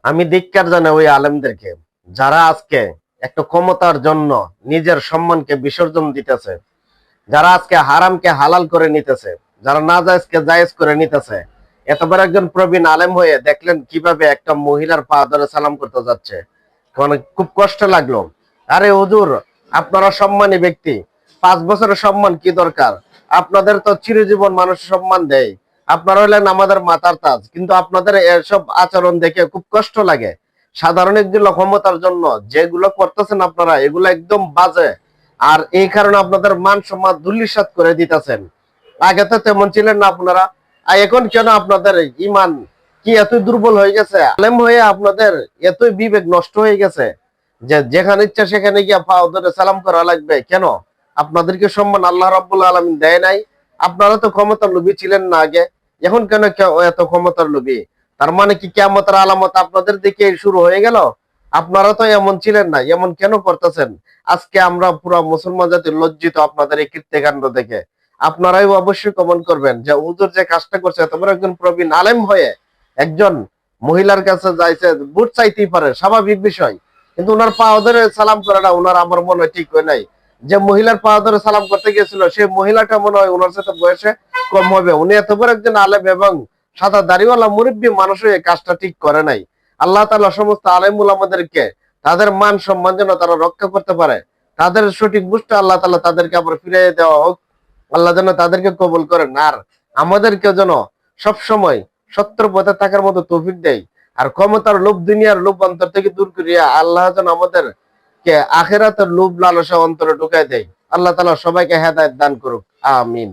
আমি ধিক্কার জানাই ওই আলেমদেরকে যারা আজকে একটা ক্ষমতার জন্য নিজের সম্মানকে বিসর্জন দিতেছে, যারা আজকে হারামকে হালাল করে নিতেছে, যারা নাজায়েজকে জায়েজ করে নিতেছে। এতবার একজন প্রবীণ আলেম হয়ে দেখলেন কিভাবে একটা মহিলার পা ধরে সালাম করতে যাচ্ছে, মানে খুব কষ্ট লাগলো। আরে হুজুর, আপনারা সম্মানী ব্যক্তি, 5 বছরের সম্মান কি দরকার? আপনাদের তো চিরজীবন মানুষ সম্মান দেয়, আপনারা হলেন আমাদের মাথার তাজ, কিন্তু আপনাদের এসব আচরণ দেখে খুব কষ্ট লাগে। সাধারণ একজন ক্ষমতার জন্য যেগুলো করতেছেন আপনারা, এগুলো একদম বাজে। আর এই কারণে আপনাদের মান সম্মান ধূলিসাৎ করে দিতেছেন। আগে তো তেমন ছিলেন না আপনারা, আর এখন কেন আপনাদের ইমান কি এত দুর্বল হয়ে গেছে? আলেম হয়ে আপনাদের এতই বিবেক নষ্ট হয়ে গেছে যে যেখানে ইচ্ছা সেখানে গিয়ে পাও ধরে সালাম করা লাগবে কেন? আপনাদেরকে সম্মান আল্লাহ রাব্বুল আলামিন দেয় নাই? আপনারা তো ক্ষমতার লোভী ছিলেন না আগে, এখন কেন এত ক্ষমতার লোভী? তার মানে কি কিয়ামতের আলামত আপনাদের দিকে শুরু হয়ে গেল? আপনারা তো এমন ছিলেন না, এমন কেন করতেছেন? আজকে আমরা পুরো মুসলমান জাতি লজ্জিত আপনাদের এই কীর্তিকাণ্ড দেখে। আপনারাই অবশ্যই কমেন্ট করবেন যে হুজুর যে কাজটা করছে, তোমরা একজন প্রবীণ আলেম হয়ে একজন মহিলার কাছে যাইছে, বুট চাইতেই পারে, স্বাভাবিক বিষয়, কিন্তু ওনার পা ধরে সালাম করাটা ওনার আমার মনে হয় ঠিক হয় নাই। যে মহিলার পা ধরে সালাম করতে গিয়েছিল সেই মহিলাটা মনে হয় ওনার সাথে বয়সে কম হবে। উনি এত বড় একজন আলেম এবং সাদা দাড়িওয়ালা মুরব্বী মানুষ হয়ে কাজটা ঠিক করে নাই। আল্লাহ তাআলা সমস্ত আলেম উলামাদেরকে তাদের মান সম্মান যেন তারা রক্ষা করতে পারে, তাদের সঠিক বুঝতে আল্লাহ তাআলা তাদেরকে আবার ফিরিয়ে দেওয়া হোক। আল্লাহ যেন তাদেরকে কবুল করেন, আর আমাদেরকে যেন সব সময় সত্যের পথে থাকার মতো তৌফিক দেয়। আর ক্ষমতার লোভ, দুনিয়ার লোভ অন্তর থেকে দূর করিয়া আল্লাহ যেন আমাদেরকে আখিরাতের লোভ লালসা অন্তরে ঢুকাই দেয়। আল্লাহ তাআলা সবাইকে হেদায়েত দান করুক, আমিন।